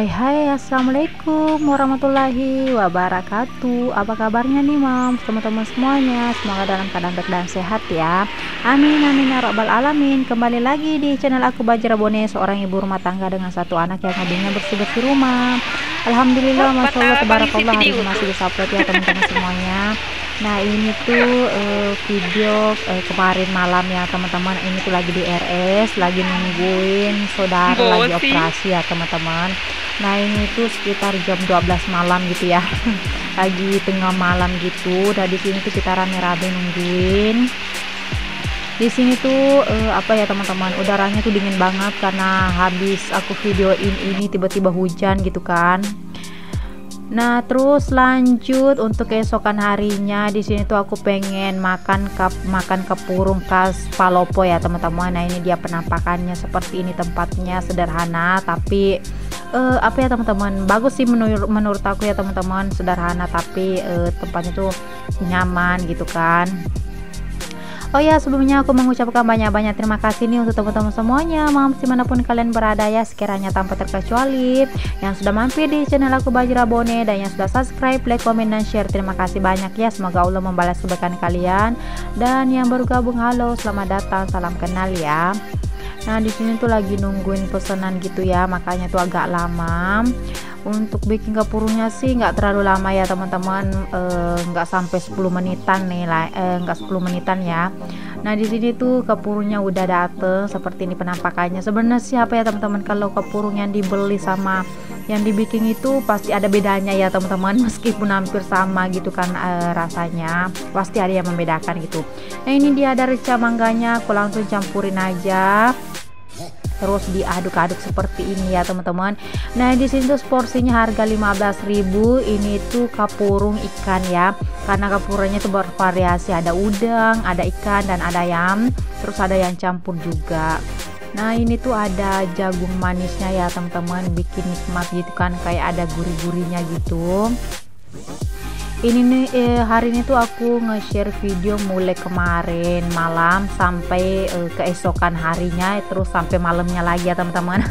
Hai, assalamualaikum warahmatullahi wabarakatuh. Apa kabarnya nih Mams, teman-teman semuanya? Semoga dalam keadaan baik dan sehat ya. Amin amin ya rabbal alamin. Kembali lagi di channel aku Bajra Bone, seorang ibu rumah tangga dengan satu anak yang hobinya bersih-bersih rumah. Alhamdulillah, masya Allah, tabarakallah, hari ini masih bisa upload ya teman-teman semuanya. Nah ini tuh video kemarin malam ya teman-teman. Ini tuh lagi di RS, lagi nungguin saudara lagi operasi ya teman-teman. Nah ini tuh sekitar jam 12 malam gitu ya. Lagi tengah malam gitu. Dan di sini tuh kita rame-rame nungguin. Di sini tuh apa ya teman-teman, udaranya tuh dingin banget karena habis aku videoin ini tiba-tiba hujan gitu kan. Nah terus lanjut untuk keesokan harinya, di sini tuh aku pengen makan kepurung khas Palopo ya teman-teman. Nah ini dia penampakannya seperti ini, tempatnya sederhana tapi apa ya teman-teman, bagus sih menurut aku ya teman-teman. Sederhana tapi tempatnya tuh nyaman gitu kan. Oh ya, sebelumnya aku mengucapkan banyak-banyak terima kasih nih untuk teman-teman semuanya, Mams dimanapun kalian berada ya, sekiranya tanpa terkecuali yang sudah mampir di channel aku Bajra Bone dan yang sudah subscribe, like, komen, dan share. Terima kasih banyak ya, semoga Allah membalas kebaikan kalian. Dan yang baru gabung, halo, selamat datang, salam kenal ya. Nah di sini tuh lagi nungguin pesanan gitu ya, makanya tuh agak lama. Untuk bikin kepurungnya sih nggak terlalu lama ya teman-teman, nggak sampai 10 menitan nih lah, nggak 10 menitan ya. Nah di sini tuh kepurungnya udah dateng, seperti ini penampakannya. Sebenarnya siapa ya teman-teman, kalau kepurung yang dibeli sama yang dibikin itu pasti ada bedanya ya teman-teman, meskipun hampir sama gitu kan rasanya, pasti ada yang membedakan gitu. Nah ini dia ada rica mangganya, aku langsung campurin aja, terus diaduk-aduk seperti ini ya teman-teman. Nah di sini tuh porsinya harga 15.000. Ini tuh kapurung ikan ya, karena kapurungnya itu bervariasi, ada udang, ada ikan, dan ada ayam, terus ada yang campur juga. Nah ini tuh ada jagung manisnya ya teman-teman, bikin nikmat gitu kan, kayak ada gurih-gurihnya gitu. Ini nih hari ini tuh aku nge-share video mulai kemarin malam sampai keesokan harinya, terus sampai malamnya lagi ya teman-teman.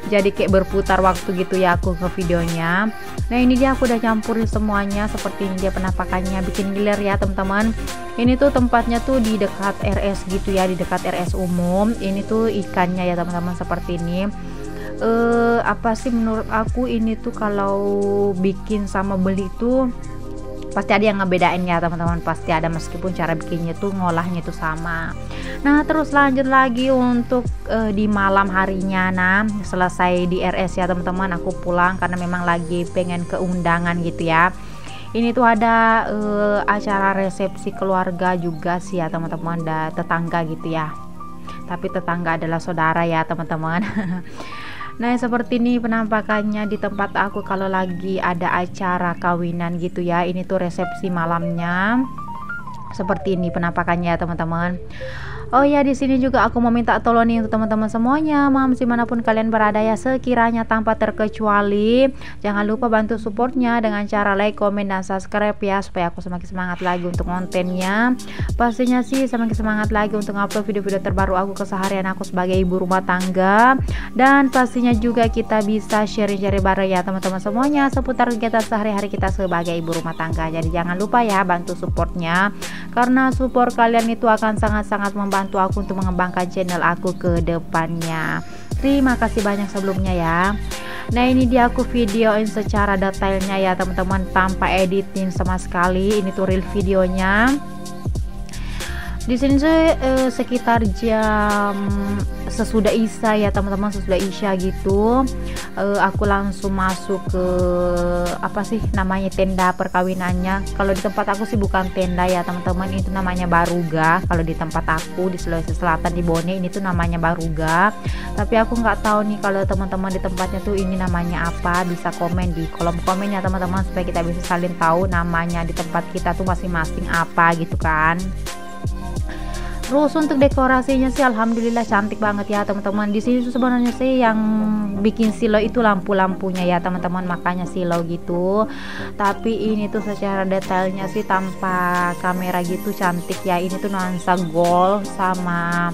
Jadi kayak berputar waktu gitu ya aku ke videonya. Nah ini dia aku udah campurin semuanya, seperti ini dia penampakannya, bikin giler ya teman-teman. Ini tuh tempatnya tuh di dekat RS gitu ya, di dekat RS umum. Ini tuh ikannya ya teman-teman, seperti ini. Apa sih menurut aku ini tuh kalau bikin sama beli tuh pasti ada yang ngebedain ya teman-teman, pasti ada, meskipun cara bikinnya tuh ngolahnya tuh sama. Nah terus lanjut lagi untuk di malam harinya. Nah selesai di RS ya teman-teman, aku pulang karena memang lagi pengen ke undangan gitu ya. Ini tuh ada acara resepsi keluarga juga sih ya teman-teman, dan tetangga gitu ya, tapi tetangga adalah saudara ya teman-teman. Nah seperti ini penampakannya di tempat aku kalau lagi ada acara kawinan gitu ya. Ini tuh resepsi malamnya, seperti ini penampakannya teman-teman. Oh ya, di sini juga aku mau minta tolong nih untuk teman-teman semuanya, Mams dimanapun kalian berada ya, sekiranya tanpa terkecuali jangan lupa bantu supportnya dengan cara like, komen, dan subscribe ya, supaya aku semakin semangat lagi untuk kontennya. Pastinya sih semakin semangat lagi untuk upload video-video terbaru aku, keseharian aku sebagai ibu rumah tangga. Dan pastinya juga kita bisa sharing-sharing bareng ya teman-teman semuanya seputar kegiatan sehari-hari kita sebagai ibu rumah tangga. Jadi jangan lupa ya bantu supportnya, karena support kalian itu akan sangat-sangat membantu aku untuk mengembangkan channel aku ke depannya. Terima kasih banyak sebelumnya ya. Nah ini dia aku videoin secara detailnya ya teman-teman, tanpa editing sama sekali. Ini tuh real videonya. Di sini sih sekitar jam sesudah isya ya teman-teman, sesudah isya gitu. Aku langsung masuk ke apa sih namanya, tenda perkawinannya. Kalau di tempat aku sih bukan tenda ya teman-teman, itu namanya baruga. Kalau di tempat aku di Sulawesi Selatan di Bone ini tuh namanya baruga. Tapi aku nggak tahu nih kalau teman-teman di tempatnya tuh ini namanya apa. Bisa komen di kolom komen ya teman-teman, supaya kita bisa saling tahu namanya di tempat kita tuh masing-masing apa gitu kan. Terus untuk dekorasinya sih alhamdulillah cantik banget ya teman-teman. Di sini tuh sebenarnya sih yang bikin silau itu lampu-lampunya ya teman-teman, makanya silau gitu. Tapi ini tuh secara detailnya sih tanpa kamera gitu cantik ya. Ini tuh nuansa gold sama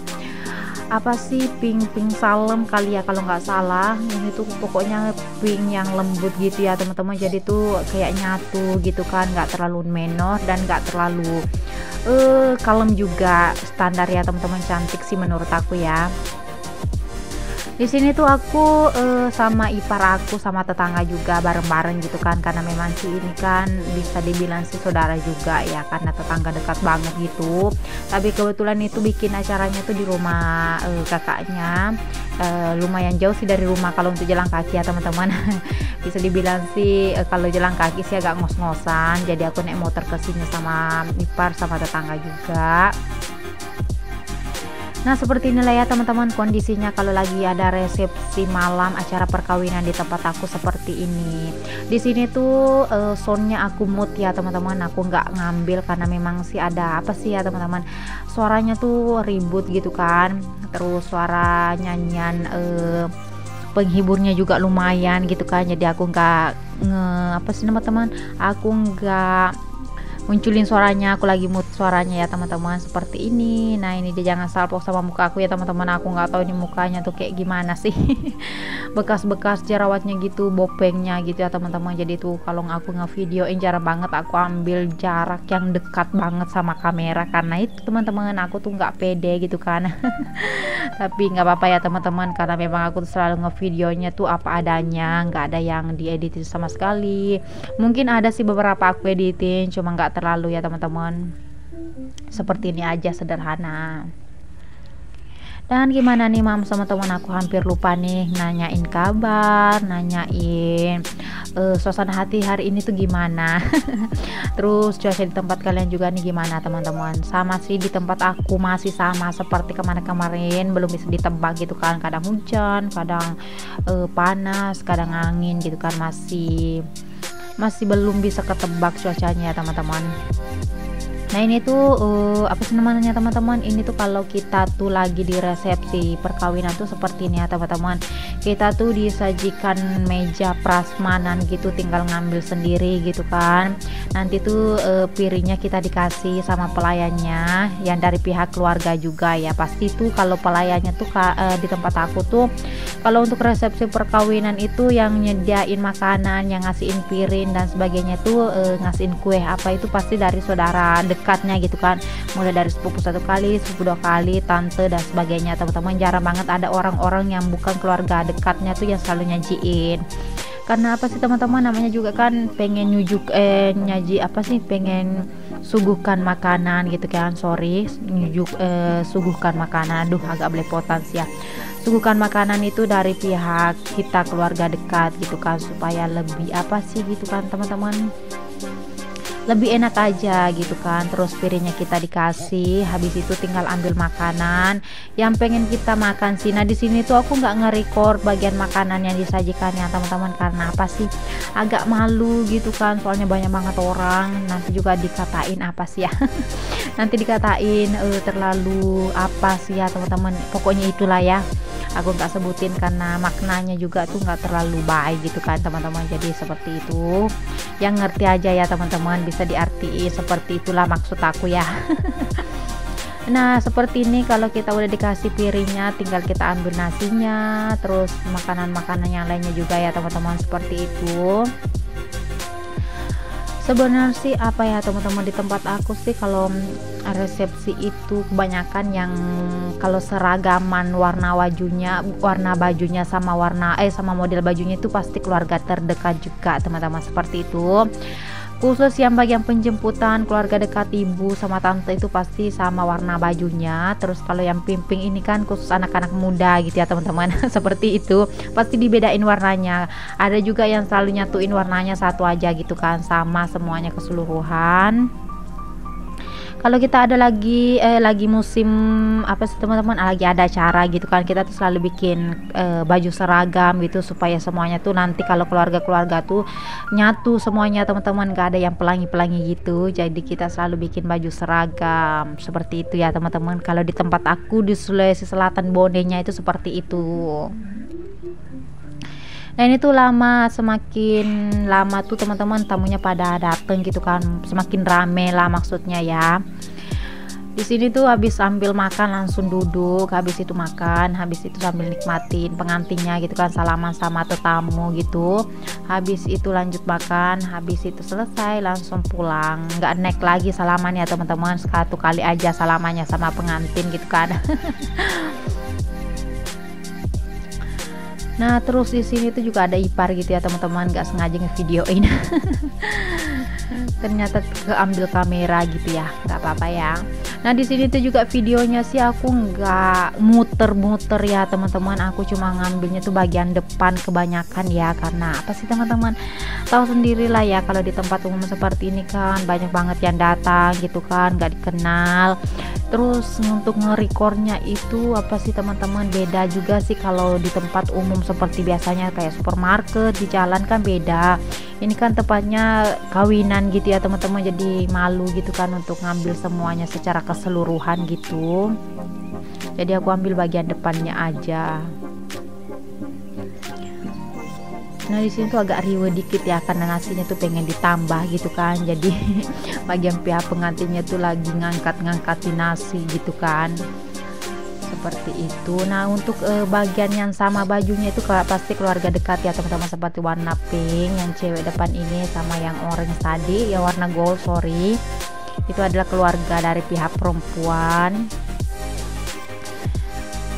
apa sih, pink salem kali ya kalau nggak salah. Ini tuh pokoknya pink yang lembut gitu ya teman-teman, jadi tuh kayak nyatu gitu kan, nggak terlalu menor dan nggak terlalu kalem juga, standar ya teman-teman, cantik sih menurut aku ya. Di sini tuh aku sama ipar aku sama tetangga juga bareng-bareng gitu kan, karena memang sih ini kan bisa dibilang sih saudara juga ya, karena tetangga dekat banget gitu. Tapi kebetulan itu bikin acaranya tuh di rumah kakaknya, lumayan jauh sih dari rumah kalau untuk jalan kaki ya teman-teman. Bisa dibilang sih kalau jalan kaki sih agak ngos-ngosan, jadi aku naik motor ke sini sama ipar sama tetangga juga. Nah seperti inilah ya teman-teman kondisinya kalau lagi ada resepsi malam, acara perkawinan di tempat aku seperti ini. Di sini tuh soundnya aku mute ya teman-teman, aku nggak ngambil karena memang sih ada apa sih ya teman-teman, suaranya tuh ribut gitu kan, terus suara nyanyian penghiburnya juga lumayan gitu kan, jadi aku nggak apa sih teman-teman, aku nggak munculin suaranya, aku lagi mute suaranya ya teman-teman, seperti ini. Nah ini dia, jangan salpok sama muka aku ya teman-teman, aku nggak tahu ini mukanya tuh kayak gimana sih. Bekas-bekas jerawatnya gitu, bopengnya gitu ya teman-teman, jadi tuh kalau aku ngevideoin jarang banget aku ambil jarak yang dekat banget sama kamera, karena itu teman-teman aku tuh nggak pede gitu kan. Tapi nggak apa-apa ya teman-teman, karena memang aku tuh selalu ngevideonya tuh apa adanya, nggak ada yang dieditin sama sekali. Mungkin ada sih beberapa aku editin, cuma nggak terlalu ya teman-teman, seperti ini aja sederhana. Dan gimana nih mam sama teman aku, hampir lupa nih nanyain kabar, nanyain suasana hati hari ini tuh gimana. Terus cuaca di tempat kalian juga nih gimana teman-teman. Sama sih di tempat aku, masih sama seperti kemarin-kemarin, belum bisa ditebak gitu kan, kadang hujan, kadang panas, kadang angin gitu kan, masih belum bisa ketebak cuacanya ya teman-teman. Nah ini tuh apa sih namanya teman-teman, ini tuh kalau kita tuh lagi di resepsi perkawinan tuh seperti ini ya teman-teman, kita tuh disajikan meja prasmanan gitu, tinggal ngambil sendiri gitu kan. Nanti tuh piringnya kita dikasih sama pelayannya yang dari pihak keluarga juga ya. Pasti tuh kalau pelayannya tuh di tempat aku tuh kalau untuk resepsi perkawinan itu yang nyediain makanan, yang ngasihin piring dan sebagainya tuh ngasihin kue apa itu pasti dari saudara dekatnya gitu kan, mulai dari sepupu 1 kali, sepupu 2 kali, tante dan sebagainya teman-teman. Jarang banget ada orang-orang yang bukan keluarga dekatnya tuh yang selalu nyajiin. Karena apa sih teman-teman, namanya juga kan pengen nyaji apa sih, pengen suguhkan makanan gitu kan, suguhkan makanan, aduh agak belepotan sih ya, suguhkan makanan itu dari pihak kita keluarga dekat gitu kan, supaya lebih apa sih gitu kan teman-teman, lebih enak aja gitu kan. Terus piringnya kita dikasih, habis itu tinggal ambil makanan yang pengen kita makan sih. Nah di sini tuh aku nggak nge-record bagian makanan yang disajikan ya teman-teman, karena apa sih, agak malu gitu kan, soalnya banyak banget orang, nanti juga dikatain apa sih ya. Nanti dikatain terlalu apa sih ya teman-teman, pokoknya itulah ya, aku nggak sebutin karena maknanya juga tuh nggak terlalu baik gitu kan teman-teman. Jadi seperti itu, yang ngerti aja ya teman-teman, bisa diartiin seperti itulah maksud aku ya. Nah seperti ini, kalau kita udah dikasih piringnya tinggal kita ambil nasinya, terus makanan-makanan yang lainnya juga ya teman-teman, seperti itu. Sebenarnya sih apa ya teman-teman, di tempat aku sih kalau resepsi itu kebanyakan yang kalau seragaman warna bajunya sama sama model bajunya itu pasti keluarga terdekat juga teman-teman, seperti itu. Khusus yang bagian penjemputan, keluarga dekat ibu sama tante itu pasti sama warna bajunya. Terus kalau yang pimping ini kan khusus anak-anak muda gitu ya teman-teman. Seperti itu, pasti dibedain warnanya. Ada juga yang selalu nyatuin warnanya satu aja gitu kan, sama semuanya keseluruhan. Kalau kita ada lagi musim apa sih teman-teman, lagi ada acara gitu kan, kita tuh selalu bikin baju seragam gitu, supaya semuanya tuh nanti kalau keluarga tuh nyatu semuanya teman-teman, gak ada yang pelangi-pelangi gitu. Jadi kita selalu bikin baju seragam seperti itu ya teman-teman. Kalau di tempat aku di Sulawesi Selatan, bondenya itu seperti itu. Nah ini tuh semakin lama tuh teman-teman tamunya pada dateng gitu kan, semakin rame lah maksudnya ya. Di sini tuh habis ambil makan langsung duduk, habis itu makan, habis itu sambil nikmatin pengantinnya gitu kan, salaman sama tetamu gitu. Habis itu lanjut makan, habis itu selesai langsung pulang. Nggak naik lagi salaman ya teman-teman, satu kali aja salamannya sama pengantin gitu kan. Nah terus di sini tuh juga ada ipar gitu ya teman-teman, nggak sengaja ngevideoin. Ternyata keambil kamera gitu ya, nggak apa-apa ya. Nah di sini tuh juga videonya sih aku nggak muter-muter ya teman-teman, aku cuma ngambilnya tuh bagian depan kebanyakan ya, karena apa sih teman-teman, tahu sendiri lah ya kalau di tempat umum seperti ini kan banyak banget yang datang gitu kan, nggak dikenal. Terus untuk nge-recordnya itu apa sih teman-teman, beda juga sih kalau di tempat umum seperti biasanya kayak supermarket di jalan kan beda. Ini kan tepatnya kawinan gitu ya teman-teman, jadi malu gitu kan untuk ngambil semuanya secara keseluruhan gitu. Jadi aku ambil bagian depannya aja. Nah di sini tuh agak riwe dikit ya, karena nasinya tuh pengen ditambah gitu kan. Jadi bagian pihak pengantinnya tuh lagi ngangkat-ngangkatin nasi gitu kan. Seperti itu. Nah untuk bagian yang sama bajunya itu pasti keluarga dekat ya teman-teman, seperti warna pink yang cewek depan ini sama yang orange tadi, yang warna gold sorry, itu adalah keluarga dari pihak perempuan.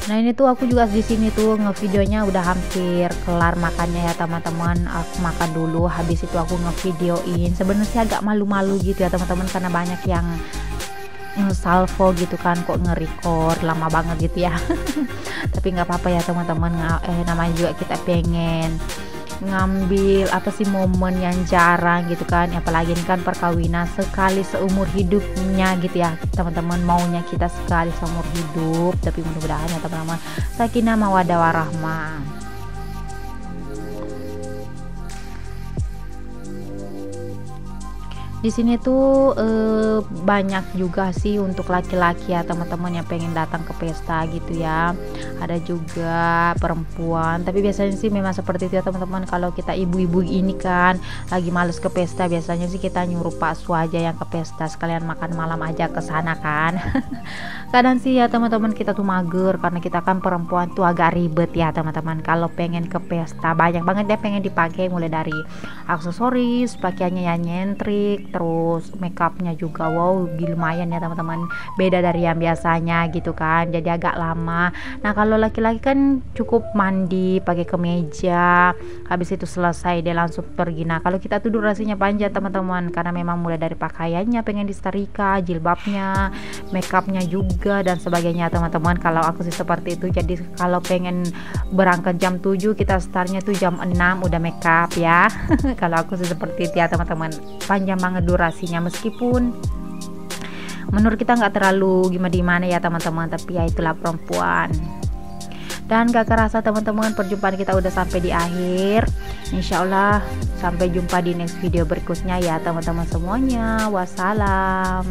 Nah ini tuh aku juga di sini tuh ngevideonya udah hampir kelar makannya ya teman-teman. Aku makan dulu, habis itu aku ngevideoin. Sebenarnya sih agak malu-malu gitu ya teman-teman, karena banyak yang salvo gitu kan, kok nge-record lama banget gitu ya. Tapi nggak apa-apa ya teman-teman, namanya juga kita pengen ngambil apa sih momen yang jarang gitu kan, apalagi ini kan perkawinan sekali seumur hidupnya gitu ya teman-teman, maunya kita sekali seumur hidup. Tapi mudah-mudahan ya teman-teman sakinah mawaddah warahmah. Di sini tuh banyak juga sih untuk laki-laki ya teman-teman yang pengen datang ke pesta gitu ya. Ada juga perempuan, tapi biasanya sih memang seperti itu ya teman-teman. Kalau kita ibu-ibu ini kan lagi males ke pesta, biasanya sih kita nyuruh Pak Su aja yang ke pesta, sekalian makan malam aja ke sana kan. Kadang sih ya teman-teman kita tuh mager, karena kita kan perempuan tuh agak ribet ya teman-teman. Kalau pengen ke pesta banyak banget dia pengen dipakai, mulai dari aksesoris, pakaiannya yang nyentrik, terus makeupnya juga wow lumayan ya teman-teman, beda dari yang biasanya gitu kan, jadi agak lama. Nah kalau laki-laki kan cukup mandi pakai kemeja, habis itu selesai dia langsung pergi. Nah kalau kita tuh durasinya panjang teman-teman, karena memang mulai dari pakaiannya pengen disetrika, jilbabnya, makeupnya juga dan sebagainya teman-teman. Kalau aku sih seperti itu, jadi kalau pengen berangkat jam 7 kita startnya tuh jam 6 udah makeup ya. Kalau aku sih seperti itu ya teman-teman, panjang banget durasinya, meskipun menurut kita nggak terlalu gimana ya teman-teman, tapi ya itulah perempuan. Dan gak kerasa teman-teman, perjumpaan kita udah sampai di akhir. Insya Allah sampai jumpa di next video berikutnya ya teman-teman semuanya. Wassalam.